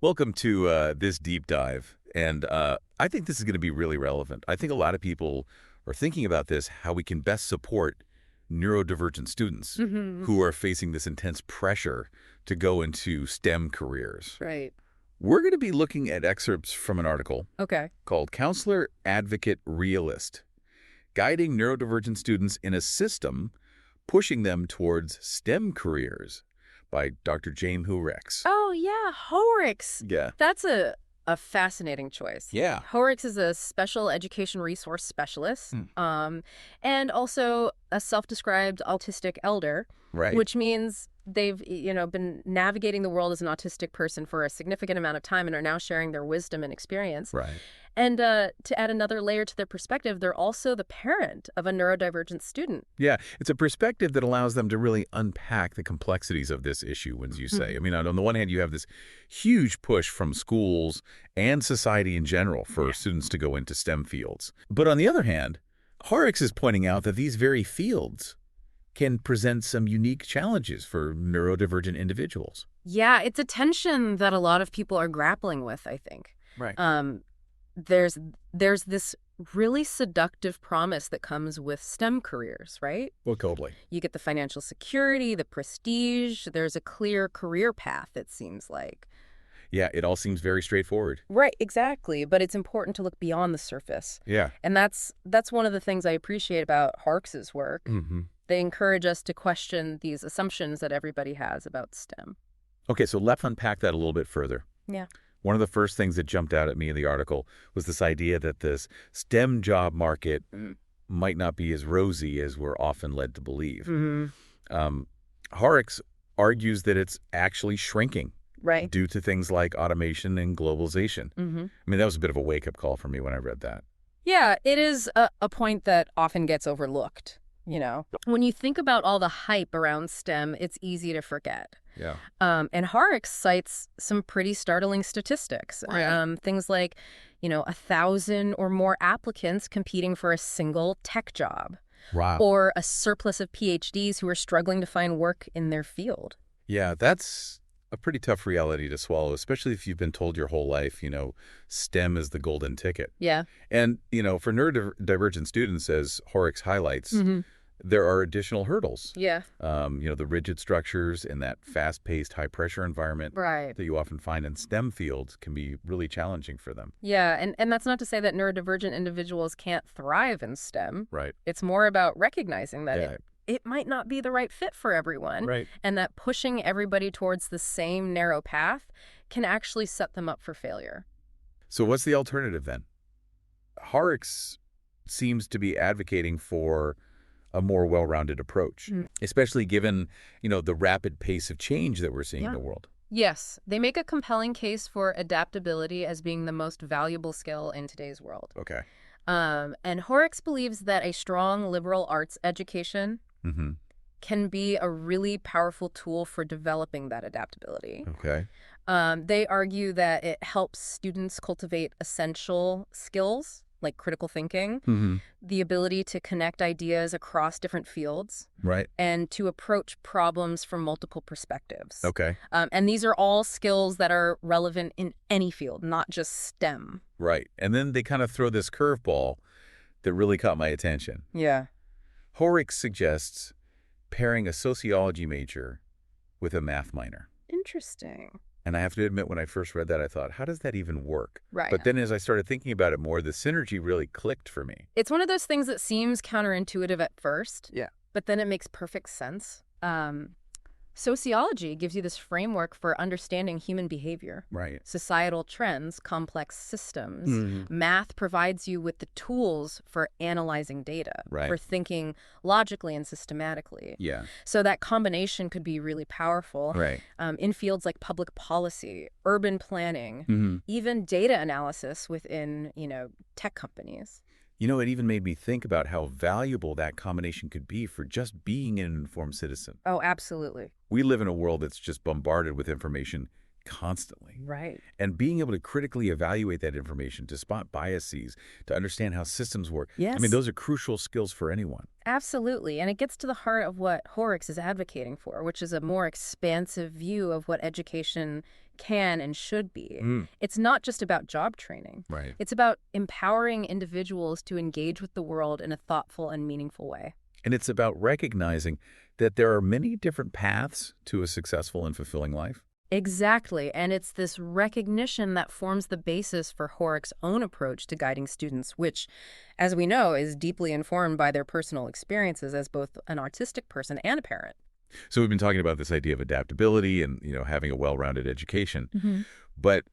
Welcome to this deep dive. And I think this is going to be really relevant. I think a lot of people are thinking about this, how we can best support neurodivergent students Hmm. who are facing this intense pressure to go into STEM careers. Right. We're going to be looking at excerpts from an article Okay. called Counselor, Advocate, Realist, Guiding Neurodivergent Students in a System Pushing Them Towards STEM Careers by Dr. Jaime Hoerricks. Oh, yeah, Hoerricks. Yeah. That's a fascinating choice. Yeah. Hoerricks is a special education resource specialist, Hmm. and also a self-described autistic elder, Right. which means they've, been navigating the world as an autistic person for a significant amount of time and are now sharing their wisdom and experience. Right. And to add another layer to their perspective, they're also the parent of a neurodivergent student. Yeah, it's a perspective that allows them to really unpack the complexities of this issue, as you say. I mean, on the one hand, you have this huge push from schools and society in general for students to go into STEM fields. But on the other hand, Horrocks is pointing out that these very fields can present some unique challenges for neurodivergent individuals. Yeah, it's a tension that a lot of people are grappling with, I think. Right. There's this really seductive promise that comes with STEM careers, right? Well, totally. You get the financial security, the prestige. There's a clear career path, it seems like. Yeah, it all seems very straightforward. Right, exactly. But it's important to look beyond the surface. Yeah. And that's one of the things I appreciate about Hoerricks' work. Mm-hmm. They encourage us to question these assumptions that everybody has about STEM. Okay, so let's unpack that a little bit further. Yeah. One of the first things that jumped out at me in the article was this idea that this STEM job market might not be as rosy as we're often led to believe. Mm-hmm. Horrocks argues that it's actually shrinking Right. due to things like automation and globalization. Mm-hmm. I mean, that was a bit of a wake-up call for me when I read that. Yeah, it is a point that often gets overlooked, When you think about all the hype around STEM, it's easy to forget. Yeah. And Hoerricks cites some pretty startling statistics. Right. Things like, 1,000 or more applicants competing for a single tech job, Wow. or a surplus of PhDs who are struggling to find work in their field. Yeah, that's a pretty tough reality to swallow, especially if you've been told your whole life, STEM is the golden ticket. Yeah. And, for neurodivergent students, as Horrocks highlights, there are additional hurdles. Yeah. The rigid structures and that fast-paced, high-pressure environment Right. that you often find in STEM fields can be really challenging for them. Yeah, and that's not to say that neurodivergent individuals can't thrive in STEM. Right. It's more about recognizing that Yeah. it might not be the right fit for everyone. Right. And that pushing everybody towards the same narrow path can actually set them up for failure. So what's the alternative then? Horrocks seems to be advocating for a more well-rounded approach, especially given, the rapid pace of change that we're seeing in the world. Yes, they make a compelling case for adaptability as being the most valuable skill in today's world. Okay. And Hoerricks believes that a strong liberal arts education Mm-hmm. can be a really powerful tool for developing that adaptability. Okay. They argue that it helps students cultivate essential skills like critical thinking, Mm-hmm. the ability to connect ideas across different fields, Right. and to approach problems from multiple perspectives. Okay. And these are all skills that are relevant in any field, not just STEM. Right. And then they kind of throw this curveball that really caught my attention. Yeah. Horrocks suggests pairing a sociology major with a math minor. Interesting. And I have to admit, when I first read that, I thought, how does that even work? Right. But then as I started thinking about it more, the synergy really clicked for me. It's one of those things that seems counterintuitive at first. Yeah. But then it makes perfect sense. Sociology gives you this framework for understanding human behavior, Right. societal trends, complex systems. Mm-hmm. Math provides you with the tools for analyzing data, Right. for thinking logically and systematically. Yeah. So that combination could be really powerful Right. in fields like public policy, urban planning, Mm-hmm. even data analysis within, tech companies. It even made me think about how valuable that combination could be for just being an informed citizen. Oh, absolutely. We live in a world that's just bombarded with information constantly. Right. And being able to critically evaluate that information, to spot biases, to understand how systems work. Yes. I mean, those are crucial skills for anyone. Absolutely. And it gets to the heart of what Hoerricks is advocating for, which is a more expansive view of what education can and should be. Mm. It's not just about job training. Right. It's about empowering individuals to engage with the world in a thoughtful and meaningful way. And it's about recognizing that there are many different paths to a successful and fulfilling life. Exactly, and it's this recognition that forms the basis for Hoerricks' own approach to guiding students, which, as we know, is deeply informed by their personal experiences as both an artistic person and a parent. So we've been talking about this idea of adaptability and, having a well-rounded education. Mm-hmm. But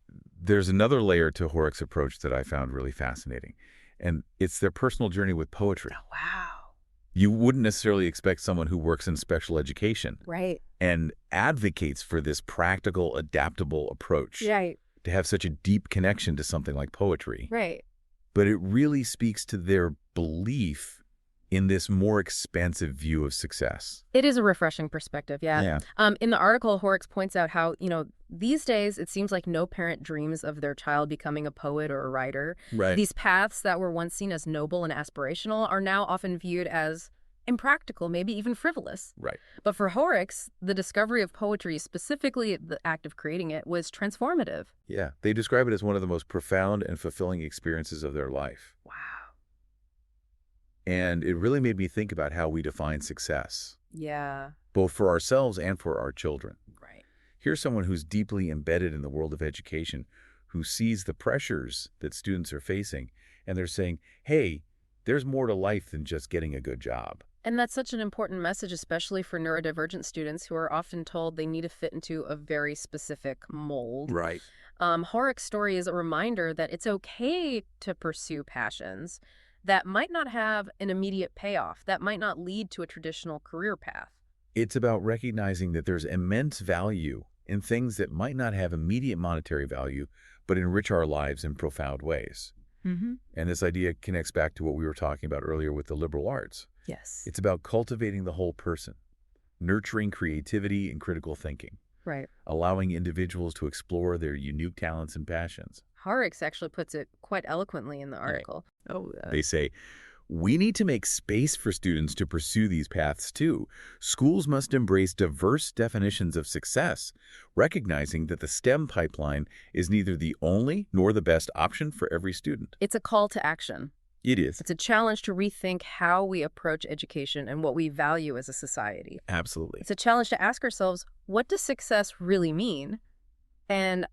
there's another layer to Hoerricks' approach that I found really fascinating, and it's their personal journey with poetry. Oh, wow. You wouldn't necessarily expect someone who works in special education Right. and advocates for this practical, adaptable approach Right. to have such a deep connection to something like poetry. Right. But it really speaks to their belief in this more expansive view of success. It is a refreshing perspective, yeah. In the article, Hoerricks points out how, these days it seems like no parent dreams of their child becoming a poet or a writer. Right. These paths that were once seen as noble and aspirational are now often viewed as impractical, maybe even frivolous. Right. But for Hoerricks, the discovery of poetry, specifically the act of creating it, was transformative. Yeah. They describe it as one of the most profound and fulfilling experiences of their life. Wow. And it really made me think about how we define success, Yeah. both for ourselves and for our children. Right. Here's someone who's deeply embedded in the world of education, who sees the pressures that students are facing, and they're saying, hey, there's more to life than just getting a good job. And that's such an important message, especially for neurodivergent students who are often told they need to fit into a very specific mold. Right. Hoerricks' story is a reminder that it's okay to pursue passions that might not have an immediate payoff, that might not lead to a traditional career path. It's about recognizing that there's immense value in things that might not have immediate monetary value, but enrich our lives in profound ways. Mm-hmm. And this idea connects back to what we were talking about earlier with the liberal arts. Yes. It's about cultivating the whole person, nurturing creativity and critical thinking, Right. allowing individuals to explore their unique talents and passions. Hoerricks actually puts it quite eloquently in the article. Oh, They say, we need to make space for students to pursue these paths too. Schools must embrace diverse definitions of success, recognizing that the STEM pipeline is neither the only nor the best option for every student. it's a call to action. It is. It's a challenge to rethink how we approach education and what we value as a society. Absolutely. It's a challenge to ask ourselves, what does success really mean? And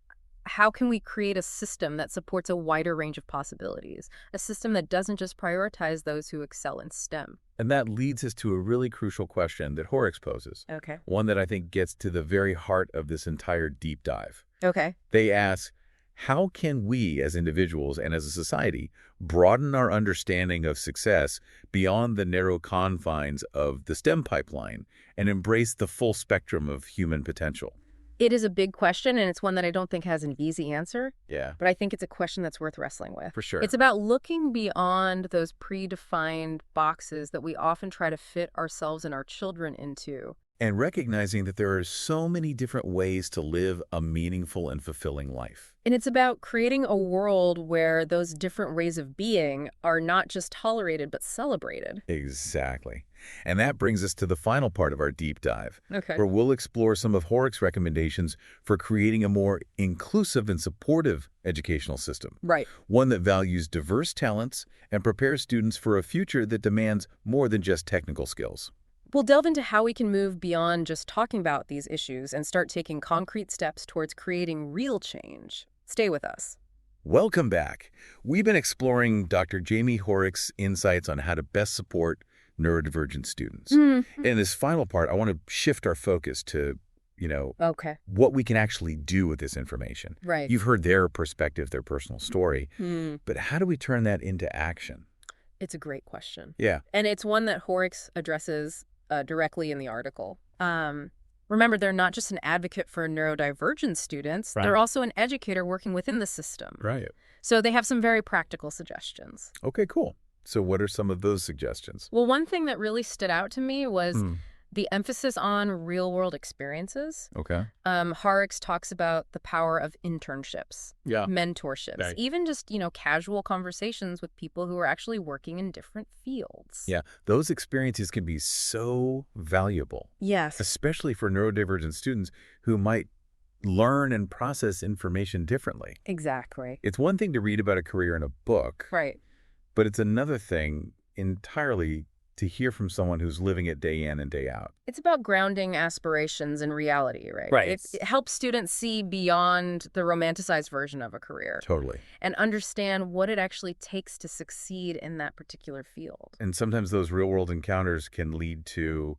how can we create a system that supports a wider range of possibilities? A system that doesn't just prioritize those who excel in STEM. And that leads us to a really crucial question that Hoerricks poses, Okay. one that I think gets to the very heart of this entire deep dive. Okay. They ask, how can we as individuals and as a society broaden our understanding of success beyond the narrow confines of the STEM pipeline and embrace the full spectrum of human potential? It is a big question, and it's one that I don't think has an easy answer, Yeah, but I think it's a question that's worth wrestling with. for sure. It's about looking beyond those predefined boxes that we often try to fit ourselves and our children into. And recognizing that there are so many different ways to live a meaningful and fulfilling life. And it's about creating a world where those different ways of being are not just tolerated, but celebrated. Exactly. And that brings us to the final part of our deep dive, Okay. where we'll explore some of Hoerricks' recommendations for creating a more inclusive and supportive educational system. Right. One that values diverse talents and prepares students for a future that demands more than just technical skills. We'll delve into how we can move beyond just talking about these issues and start taking concrete steps towards creating real change. Stay with us. Welcome back. We've been exploring Dr. Jaime Hoerricks' insights on how to best support neurodivergent students. In this final part, I want to shift our focus to, Okay. what we can actually do with this information. Right. You've heard their perspective, their personal story, Hmm. but how do we turn that into action? It's a great question. Yeah. And it's one that Hoerricks addresses directly in the article. Remember, they're not just an advocate for neurodivergent students. Right. They're also an educator working within the system. Right. So they have some very practical suggestions. Okay, cool. So what are some of those suggestions? Well, one thing that really stood out to me was Hmm. the emphasis on real-world experiences. Okay. Hoerricks talks about the power of internships, Yeah. mentorships, Right. even just, casual conversations with people who are actually working in different fields. Yeah. Those experiences can be so valuable, Yes. especially for neurodivergent students who might learn and process information differently. Exactly. It's one thing to read about a career in a book, Right. but it's another thing entirely to hear from someone who's living it day in and day out. It's about grounding aspirations in reality, right? Right. It helps students see beyond the romanticized version of a career Totally. and understand what it actually takes to succeed in that particular field. And sometimes those real-world encounters can lead to,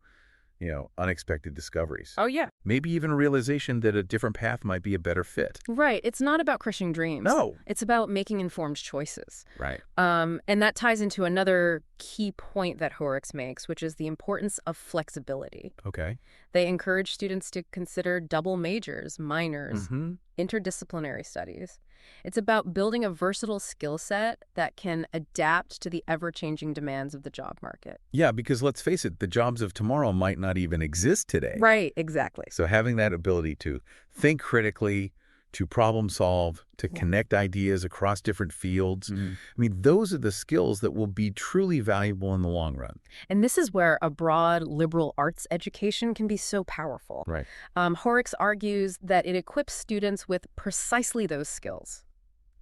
unexpected discoveries. Oh, yeah. Maybe even a realization that a different path might be a better fit. Right. It's not about crushing dreams. No. It's about making informed choices. Right. And that ties into another key point that Hoerricks makes, which is the importance of flexibility. Okay. They encourage students to consider double majors, minors, Mm-hmm. interdisciplinary studies. It's about building a versatile skill set that can adapt to the ever-changing demands of the job market. Yeah, because let's face it, the jobs of tomorrow might not even exist today. Right, exactly. So having that ability to think critically, to problem solve, to connect ideas across different fields, I mean, those are the skills that will be truly valuable in the long run. And this is where a broad liberal arts education can be so powerful. Right. Hoerricks argues that it equips students with precisely those skills: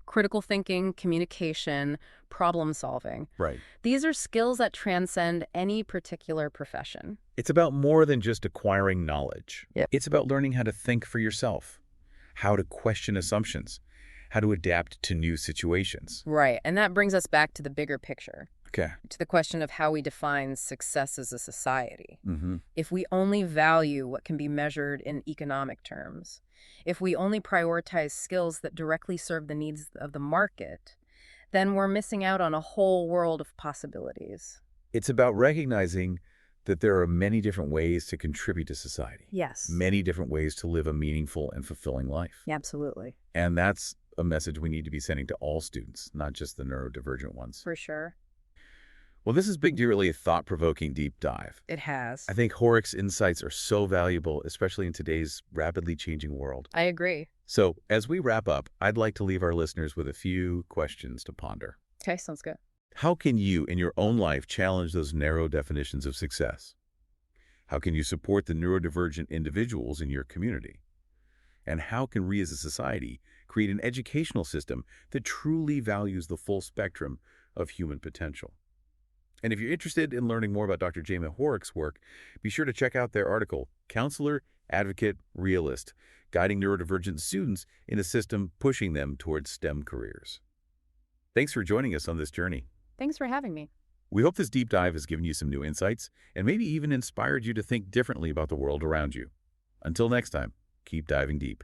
critical thinking, communication, problem solving. Right. These are skills that transcend any particular profession. It's about more than just acquiring knowledge. Yep. It's about learning how to think for yourself, how to question assumptions, how to adapt to new situations. Right, and that brings us back to the bigger picture, Okay. to the question of how we define success as a society. Mm-hmm. If we only value what can be measured in economic terms, if we only prioritize skills that directly serve the needs of the market, then we're missing out on a whole world of possibilities. It's about recognizing that there are many different ways to contribute to society. Yes. Many different ways to live a meaningful and fulfilling life. Absolutely. And that's a message we need to be sending to all students, not just the neurodivergent ones. For sure. Well, this has been really a thought-provoking deep dive. It has. I think Hoerricks' insights are so valuable, especially in today's rapidly changing world. I agree. So, as we wrap up, I'd like to leave our listeners with a few questions to ponder. Okay, sounds good. How can you, in your own life, challenge those narrow definitions of success? How can you support the neurodivergent individuals in your community? And how can we as a society create an educational system that truly values the full spectrum of human potential? And if you're interested in learning more about Dr. Jaime Hoerricks' work, be sure to check out their article, Counselor, Advocate, Realist, Guiding Neurodivergent Students in a System Pushing Them Towards STEM Careers. Thanks for joining us on this journey. Thanks for having me. We hope this deep dive has given you some new insights and maybe even inspired you to think differently about the world around you. Until next time, keep diving deep.